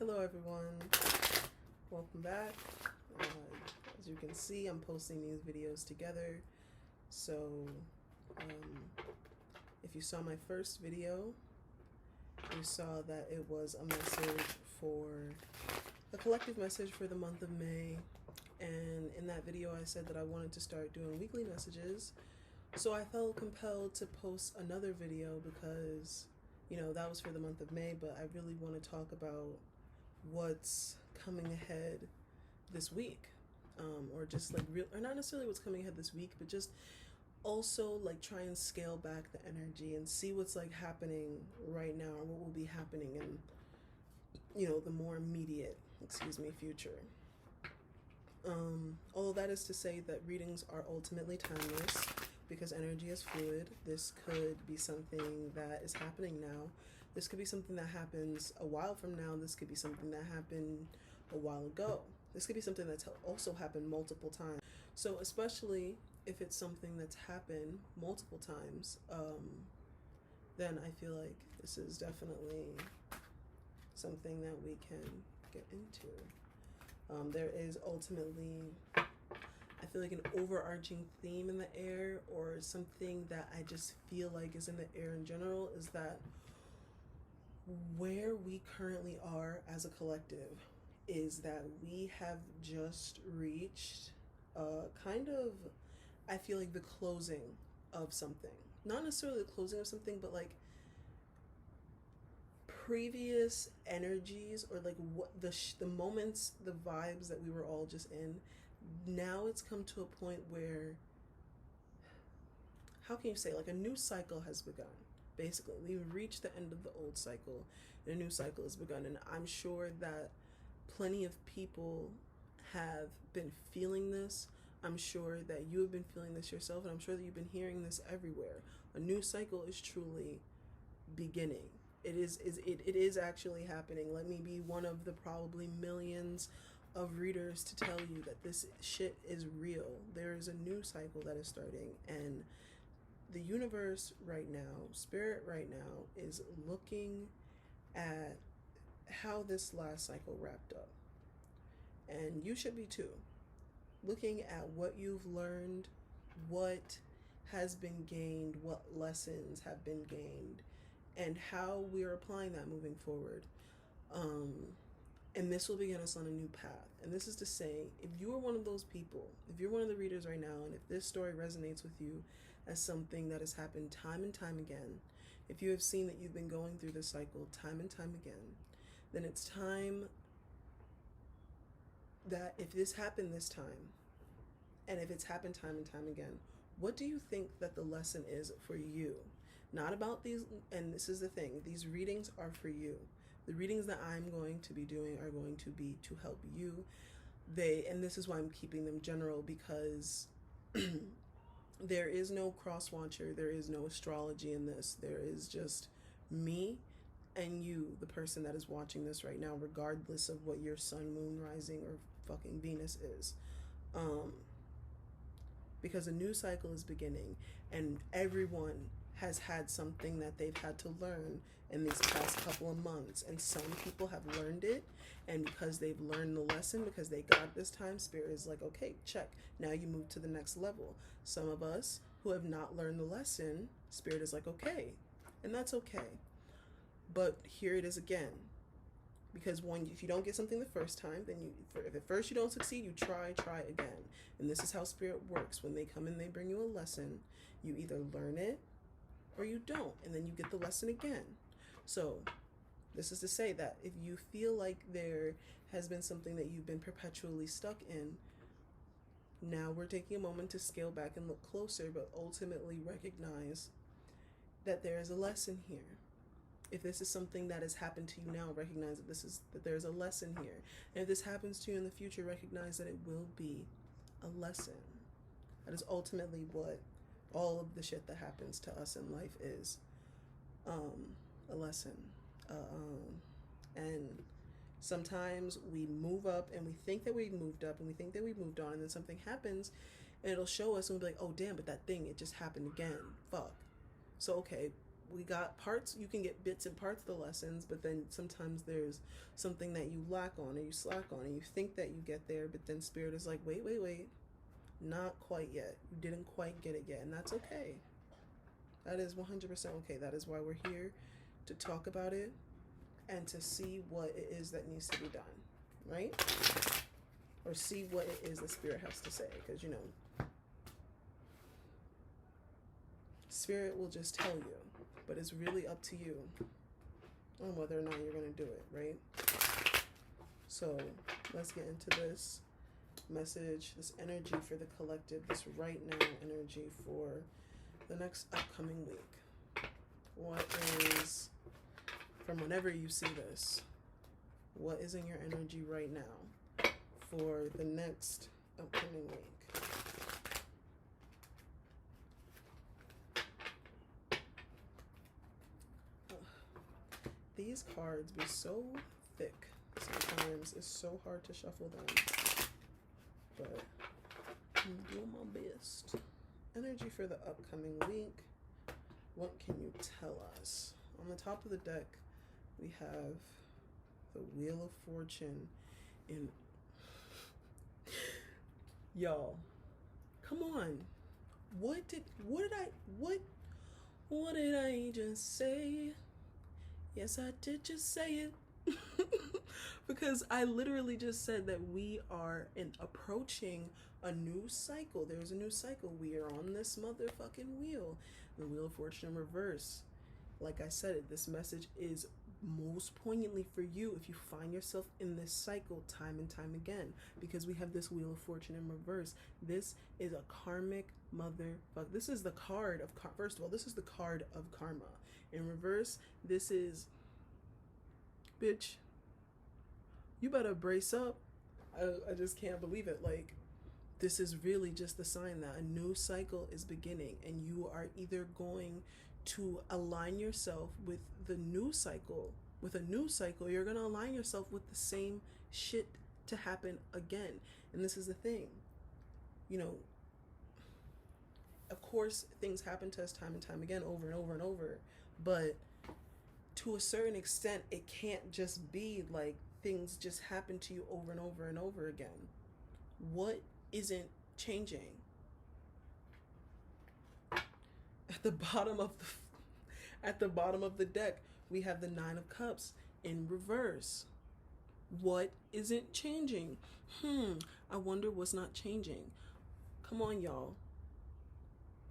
Hello everyone, welcome back. As you can see, I'm posting these videos together. So if you saw my first video, you saw that it was a message for a collective message for the month of May. And in that video I said that I wanted to start doing weekly messages. So I felt compelled to post another video because, you know, that was for the month of May, but I really want to talk about what's coming ahead this week, or just like real, or not necessarily what's coming ahead this week, but just also like try and scale back the energy and see what's like happening right now, or what will be happening in, you know, the more immediate, future. Although that is to say that readings are ultimately timeless because energy is fluid. This could be something that is happening now. This could be something that happens a while from now. This could be something that happened a while ago. This could be something that's also happened multiple times. So especially if it's something that's happened multiple times, then I feel like this is definitely something that we can get into. There is ultimately, I feel like, an overarching theme in the air, or something that I just feel like is in the air in general, is that where we currently are as a collective is that we have just reached kind of, I feel like, the closing of something. Not necessarily the closing of something, but like previous energies, or like what the moments, the vibes that we were all just in. Now it's come to a point where, how can you say, like a new cycle has begun. Basically, we've reached the end of the old cycle and a new cycle has begun. And I'm sure that plenty of people have been feeling this. I'm sure that you have been feeling this yourself, and I'm sure that you've been hearing this everywhere. A new cycle is truly beginning. It is actually happening. Let me be one of the probably millions of readers to tell you that this shit is real. There is a new cycle that is starting, and the universe right now, spirit right now, is looking at how this last cycle wrapped up. And you should be too. Looking at what you've learned, what has been gained, what lessons have been gained, and how we are applying that moving forward. And this will begin us on a new path. And this is to say, if you are one of those people, if you're one of the readers right now, and if this story resonates with you as something that has happened time and time again, if you have seen that you've been going through this cycle time and time again, then it's time that if this happened this time, and if it's happened time and time again, what do you think that the lesson is for you? Not about these, and this is the thing, these readings are for you. The readings that I'm going to be doing are going to be to help you. And this is why I'm keeping them general, because there is no cross-watcher, there is no astrology in this. There is just me and you, the person that is watching this right now, regardless of what your sun, moon, rising, or fucking Venus is. Because a new cycle is beginning, and everyone has had something that they've had to learn in these past couple of months. And some people have learned it, and because they've learned the lesson, because they got this time, spirit is like, okay, check, now you move to the next level. Some of us who have not learned the lesson, spirit is like, okay, and that's okay. But here it is again. Because if you don't get something the first time, then if at first you don't succeed, you try again. And this is how spirit works. When they come and they bring you a lesson, you either learn it or you don't, and then you get the lesson again. So this is to say that if you feel like there has been something that you've been perpetually stuck in, now we're taking a moment to scale back and look closer, but ultimately recognize that there is a lesson here. If this is something that has happened to you now, recognize that there's a lesson here. And if this happens to you in the future, recognize that it will be a lesson. That is ultimately what all of the shit that happens to us in life is. A lesson. And sometimes we move up and we think that we've moved up and we think that we've moved on, and then something happens and it'll show us and we'll be like, oh damn, but that thing, it just happened again. Fuck. So okay, we got parts, you can get bits and parts of the lessons, but then sometimes there's something that you lack on or you slack on and you think that you get there, but then spirit is like, wait, not quite yet. You didn't quite get it yet, and that's okay. That is 100% okay. That is why we're here, to talk about it and to see what it is that needs to be done, right? Or see what it is the spirit has to say, because, you know, spirit will just tell you, but it's really up to you on whether or not you're going to do it, right? So let's get into this message, this energy for the collective, this right now energy for the next upcoming week. What is, from whenever you see this, what is in your energy right now for the next upcoming week? These cards be so thick sometimes. It's so hard to shuffle them, but I'm doing my best. Energy for the upcoming week. What can you tell us? On the top of the deck, we have the Wheel of Fortune in... Y'all, come on. What did I just say? Yes, I did just say it. Because I literally just said that we are approaching a new cycle. There's a new cycle. We are on this motherfucking wheel. The Wheel of Fortune in reverse. Like I said, this message is most poignantly for you if you find yourself in this cycle time and time again, because we have this Wheel of Fortune in reverse. This is a karmic motherfucker. This is the card of first of all, this is the card of karma. In reverse, this is, bitch, you better brace up. I just can't believe it. Like, this is really just the sign that a new cycle is beginning, and you are either going to align yourself with the new cycle. With a new cycle, you're going to align yourself with the same shit to happen again. And this is the thing, you know, of course things happen to us time and time again, over and over and over, but to a certain extent it can't just be like things just happen to you over and over and over again. What isn't changing? At the bottom of the deck, we have the Nine of Cups in reverse. What isn't changing? I wonder what's not changing. Come on, y'all.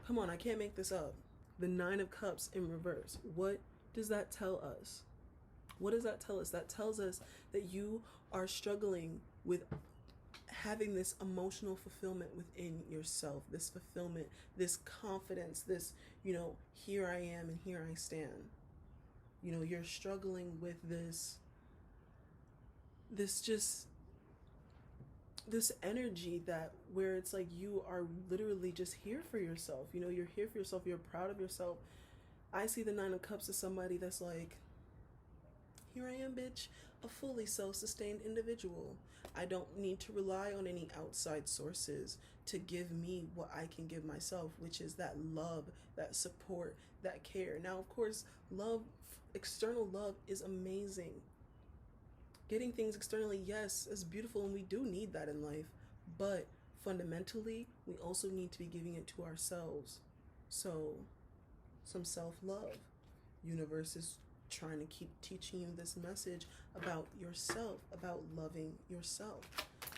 Come on, I can't make this up. The Nine of Cups in reverse. What does that tell us? What does that tell us? That tells us that you are struggling with having this emotional fulfillment within yourself, this fulfillment, this confidence, this, you know, here I am and here I stand. You know, you're struggling with this energy that where it's like you are literally just here for yourself. You know, you're here for yourself. You're proud of yourself. I see the Nine of Cups as somebody that's like, here I am, bitch, a fully self-sustained individual. I don't need to rely on any outside sources to give me what I can give myself, which is that love, that support, that care. Now, of course, love, external love is amazing. Getting things externally, yes, is beautiful, and we do need that in life. But fundamentally, we also need to be giving it to ourselves. So, some self-love. Universe is trying to keep teaching you this message about yourself, about loving yourself.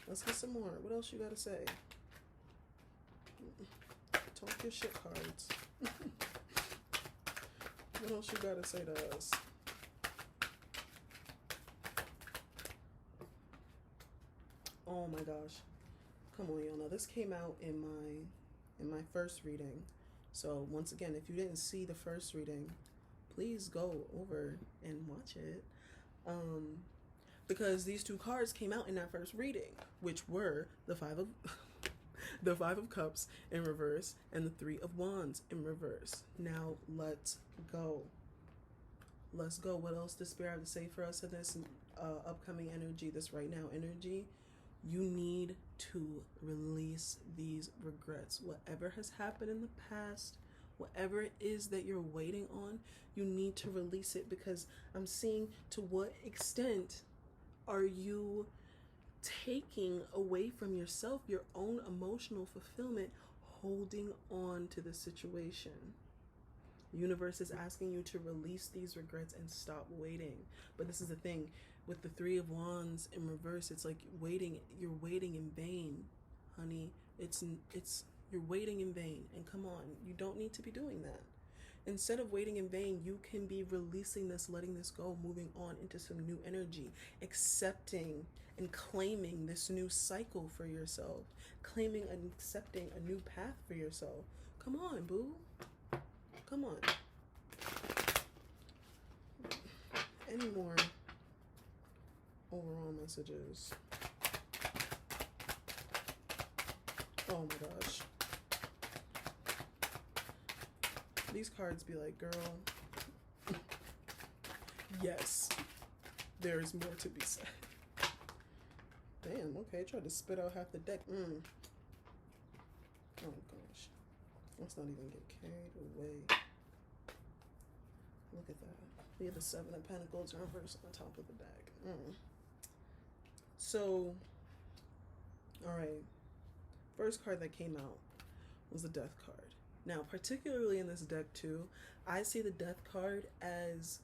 Let's get some more. What else you gotta say? Talk your shit, cards. What else you gotta say to us? Oh my gosh. Come on, y'all. Now this came out in my first reading. So once again, if you didn't see the first reading, please go over and watch it. Because these two cards came out in that first reading, which were the Five of Cups in reverse and the Three of Wands in reverse. Now let's go. Let's go. What else does Spirit have to say for us in this upcoming energy, this right now energy? You need to release these regrets. Whatever has happened in the past, Whatever it is that you're waiting on, you need to release it, because I'm seeing to what extent are you taking away from yourself your own emotional fulfillment, holding on to the situation. The universe is asking you to release these regrets and stop waiting. But this is the thing with the Three of Wands in reverse. It's like you're waiting in vain, honey. It's you're waiting in vain. And come on, you don't need to be doing that. Instead of waiting in vain, you can be releasing this, letting this go, moving on into some new energy, accepting and claiming this new cycle for yourself, claiming and accepting a new path for yourself. Come on, boo. Come on. Any more overall messages? Oh my gosh. These cards be like, girl, yes, there is more to be said. Damn, okay, tried to spit out half the deck. Oh gosh. Let's not even get carried away. Look at that. We have the Seven of Pentacles in reverse on the top of the deck. So, alright. First card that came out was the Death card. Now, particularly in this deck too, I see the Death card as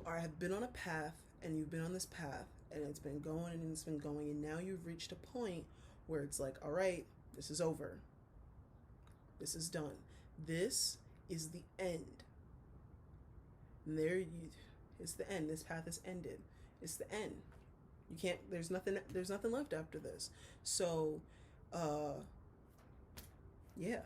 have been on a path, and you've been on this path, and it's been going and it's been going, and now you've reached a point where it's like, all right, this is over. This is done. This is the end. And it's the end. This path is ended. It's the end. You can't, there's nothing left after this. So, yeah.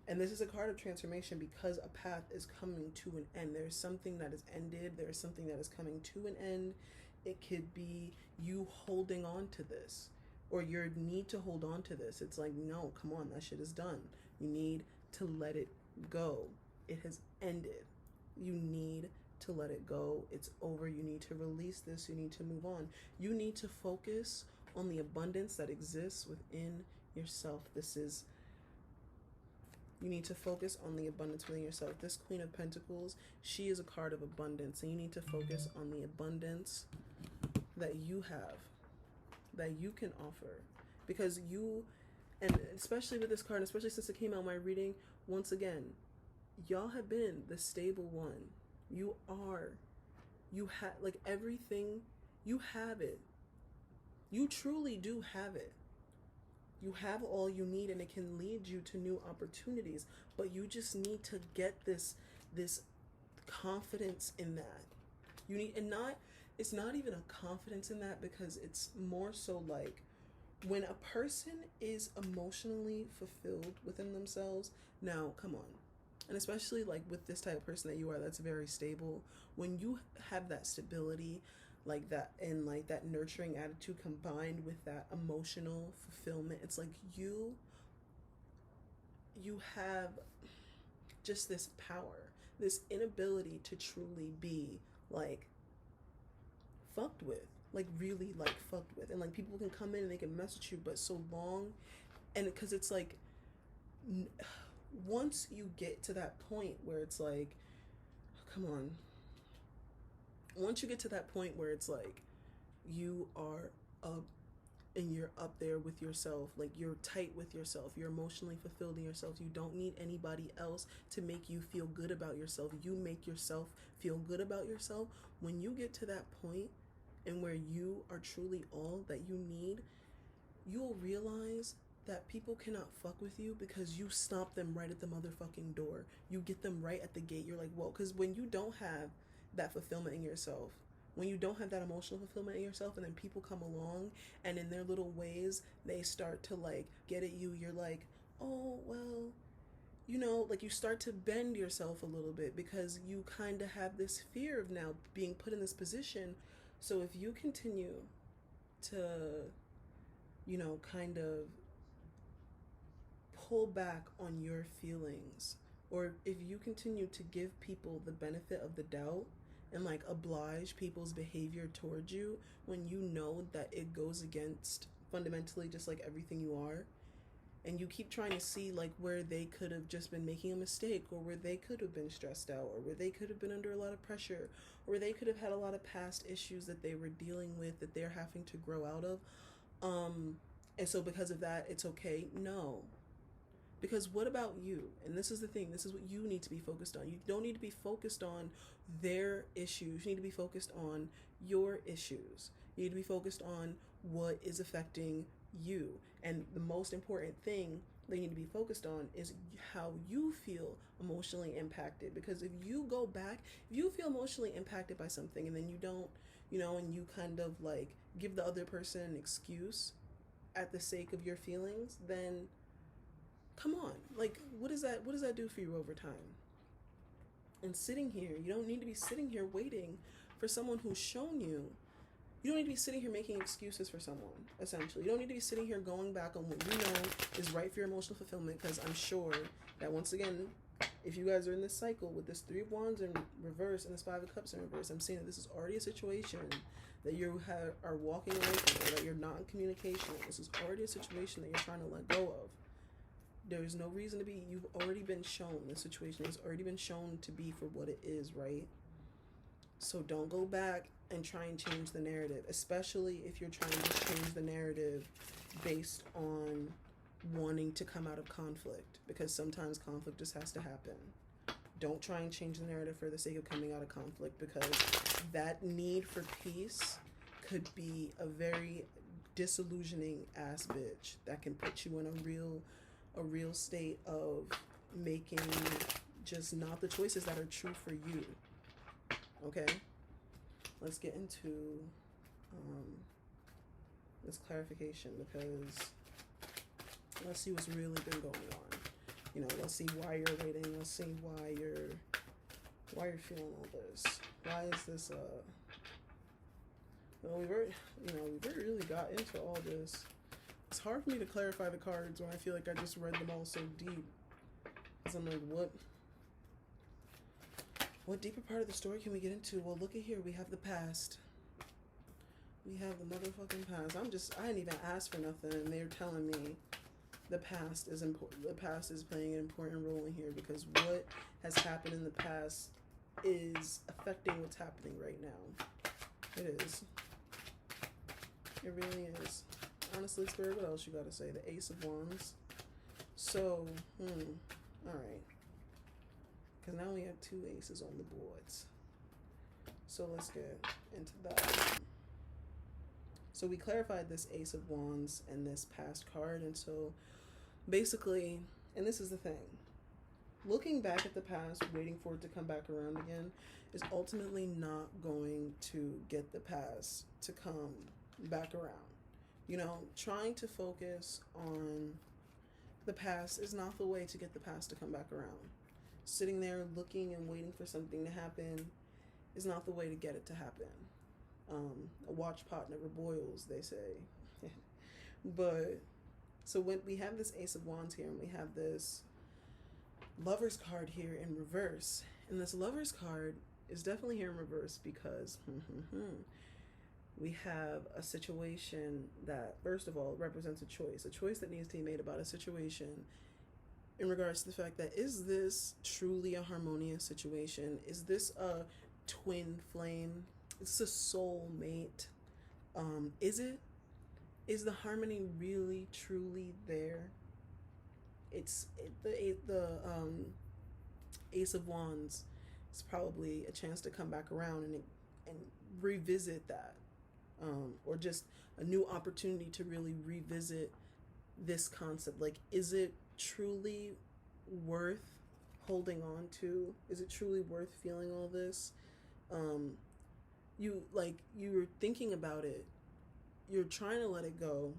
And this is a card of transformation because a path is coming to an end. There's something that is ended. There's something that is coming to an end. It could be you holding on to this, or your need to hold on to this. It's like, no, come on, that shit is done. You need to let it go. It has ended. You need to let it go. It's over. You need to release this. You need to move on. You need to focus on the abundance that exists within yourself. You need to focus on the abundance within yourself. This Queen of Pentacles, she is a card of abundance, and you need to focus on the abundance that you have, that you can offer. Because and especially with this card, especially since it came out in my reading, once again, y'all have been the stable one. You have, like, everything, you have it. You truly do have it. You have all you need, and it can lead you to new opportunities, but you just need to get this confidence in that. It's not even a confidence in that, because it's more so like when a person is emotionally fulfilled within themselves. Now, come on. And especially like with this type of person that you are, that's very stable. When you have that stability, like that, and like that nurturing attitude combined with that emotional fulfillment, it's like you have just this power, this inability to truly be like fucked with, like really like fucked with. And like people can come in and they can mess with you, but so long, and because it's like once you get to that point where it's like, come on, once you get to that point where it's like you are up and you're up there with yourself, like you're tight with yourself, you're emotionally fulfilled in yourself, you don't need anybody else to make you feel good about yourself. You make yourself feel good about yourself. When you get to that point and where you are truly all that you need, you'll realize that people cannot fuck with you because you stop them right at the motherfucking door. You get them right at the gate. You're like, whoa, because when you don't have that fulfillment in yourself, when you don't have that emotional fulfillment in yourself, and then people come along and in their little ways they start to like get at you, you're like, oh well, you know, like you start to bend yourself a little bit because you kind of have this fear of now being put in this position. So if you continue to, you know, kind of pull back on your feelings, or if you continue to give people the benefit of the doubt and like oblige people's behavior towards you when you know that it goes against fundamentally just like everything you are, and you keep trying to see like where they could have just been making a mistake, or where they could have been stressed out, or where they could have been under a lot of pressure, or where they could have had a lot of past issues that they were dealing with that they're having to grow out of. And so because of that, it's okay. No. Because what about you? And this is the thing. This is what you need to be focused on. You don't need to be focused on their issues. You need to be focused on your issues. You need to be focused on what is affecting you. And the most important thing that you need to be focused on is how you feel emotionally impacted. Because if you go back, if you feel emotionally impacted by something and then you don't, and you kind of like give the other person an excuse at the sake of your feelings, then come on, like what does that do for you over time? And sitting here, you don't need to be sitting here waiting for someone who's shown you. You don't need to be sitting here making excuses for someone, essentially. You don't need to be sitting here going back on what you know is right for your emotional fulfillment, because I'm sure that once again, if you guys are in this cycle with this Three of Wands in reverse and this Five of Cups in reverse, I'm seeing that this is already a situation that you are walking away from, or that you're not in communication. This is already a situation that you're trying to let go of. There's no reason to be. You've already been shown. The situation has already been shown to be for what it is, right? So don't go back and try and change the narrative, especially if you're trying to change the narrative based on wanting to come out of conflict, because sometimes conflict just has to happen. Don't try and change the narrative for the sake of coming out of conflict, because that need for peace could be a very disillusioning ass bitch that can put you in a real state of making just not the choices that are true for you. Okay, let's get into this clarification, because let's see what's really been going on. Let's see why you're waiting. Let's see why you're feeling all this. Why is this we've really got into all this. It's hard for me to clarify the cards when I feel like I just read them all so deep. Because I'm like, what deeper part of the story can we get into? Well, look at here. We have the past. We have the motherfucking past. I didn't even ask for nothing, and they're telling me the past is important. The past is playing an important role in here, because what has happened in the past is affecting what's happening right now. It is. It really is. Honestly, Spirit, what else you gotta say? The Ace of Wands. So, alright. Because now we have two aces on the boards. So let's get into that. So we clarified this Ace of Wands and this past card. And so basically, and this is the thing, looking back at the past, waiting for it to come back around again, is ultimately not going to get the past to come back around. Trying to focus on the past is not the way to get the past to come back around. Sitting there looking and waiting for something to happen is not the way to get it to happen. A watch pot never boils, they say. But so when we have this Ace of Wands here, and we have this Lover's card here in reverse, and this Lover's card is definitely here in reverse because we have a situation that, first of all, represents a choice that needs to be made about a situation in regards to the fact that, is this truly a harmonious situation? Is this a twin flame? Is this a soul mate? Is the harmony really truly there? The Ace of Wands is probably a chance to come back around and revisit that. Or just a new opportunity to really revisit this concept. Like, is it truly worth holding on to? Is it truly worth feeling all this? You're thinking about it, you're trying to let it go,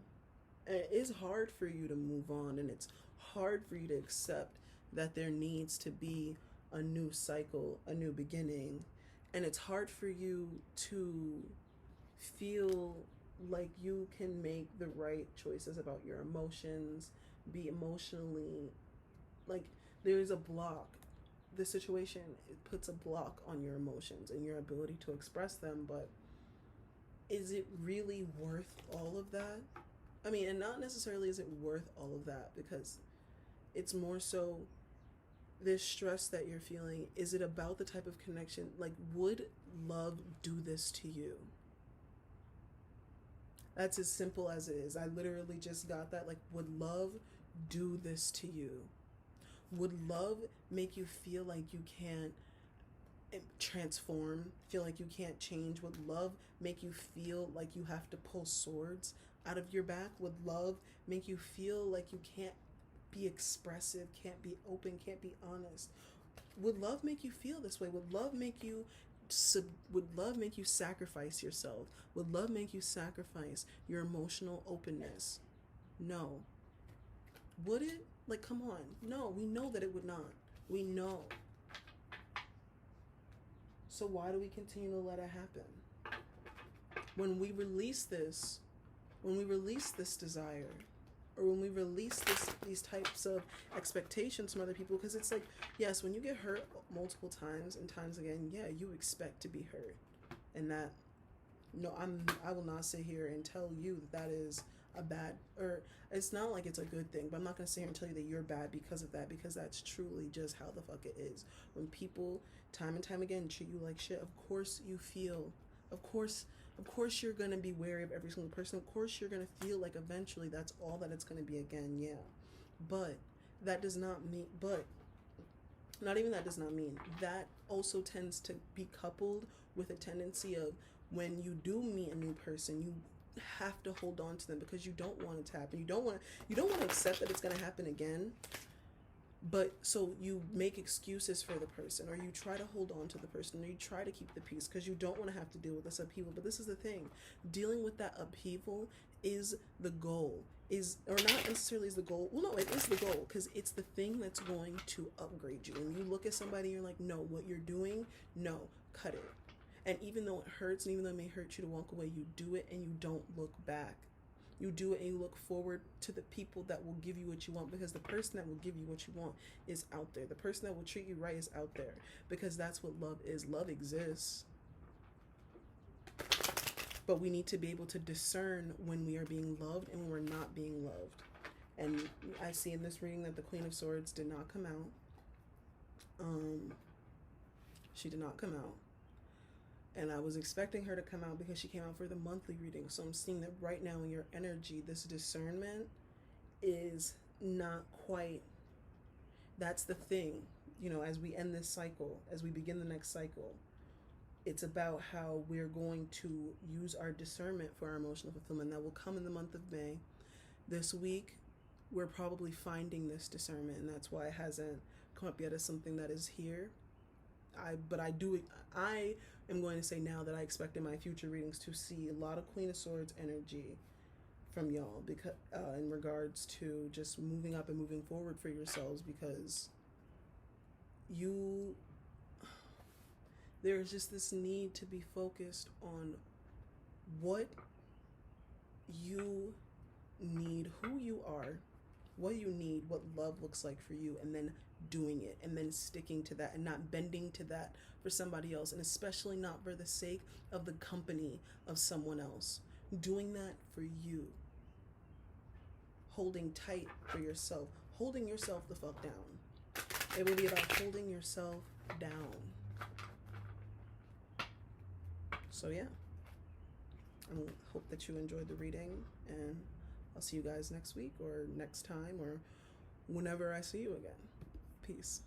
and it is hard for you to move on, and it's hard for you to accept that there needs to be a new cycle, a new beginning, and it's hard for you to feel like you can make the right choices about your emotions, be emotionally, like, there's a block. The situation, it puts a block on your emotions and your ability to express them, but is it really worth all of that? I mean, and not necessarily is it worth all of that, because it's more so this stress that you're feeling. Is it about the type of connection? Like, would love do this to you? That's as simple as it is. I literally just got that. Like, would love do this to you? Would love make you feel like you can't transform, feel like you can't change? Would love make you feel like you have to pull swords out of your back? Would love make you feel like you can't be expressive, can't be open, can't be honest? Would love make you feel this way? Would love make you sacrifice yourself? Would love make you sacrifice your emotional openness? No. Would it? Like, come on. No, we know that it would not. We know. So why do we continue to let it happen? When we release this desire, or when we release these types of expectations from other people, because it's like, yes, when you get hurt multiple times and times again, yeah, you expect to be hurt. And that, no, I will not sit here and tell you that is a bad, or it's not like it's a good thing, but I'm not going to sit here and tell you that you're bad because of that, because that's truly just how the fuck it is. When people time and time again treat you like shit, of course you feel, of course you're going to be wary of every single person. Of course you're going to feel like eventually that's all that it's going to be again, yeah. But that does not mean, not even that does not mean, that also tends to be coupled with a tendency of, when you do meet a new person, you have to hold on to them because you don't want it to happen. You don't want to accept that it's going to happen again. But so you make excuses for the person, or you try to hold on to the person, or you try to keep the peace because you don't want to have to deal with this upheaval. But this is the thing. Dealing with that upheaval is the goal. Or not necessarily is the goal. Well, no, it is the goal, because it's the thing that's going to upgrade you. When you look at somebody, you're like, no, what you're doing, no, cut it. And even though it hurts, and even though it may hurt you to walk away, you do it and you don't look back. You do it and you look forward to the people that will give you what you want, because the person that will give you what you want is out there. The person that will treat you right is out there, because that's what love is. Love exists. But we need to be able to discern when we are being loved and when we're not being loved. And I see in this reading that the Queen of Swords did not come out. She did not come out. And I was expecting her to come out because she came out for the monthly reading. So I'm seeing that right now in your energy, this discernment is not quite, that's the thing. You know, as we end this cycle, as we begin the next cycle, it's about how we're going to use our discernment for our emotional fulfillment. That will come in the month of May. This week, we're probably finding this discernment, and that's why it hasn't come up yet as something that is here. I am going to say now that I expect in my future readings to see a lot of Queen of Swords energy from y'all, because in regards to just moving up and moving forward for yourselves, because there's just this need to be focused on what you need, who you are, what you need, what love looks like for you, and then doing it, and then sticking to that, and not bending to that for somebody else, and especially not for the sake of the company of someone else. Doing that for you. Holding tight for yourself. Holding yourself the fuck down. It will be about holding yourself down. So yeah. I hope that you enjoyed the reading, and I'll see you guys next week, or next time, or whenever I see you again. Peace.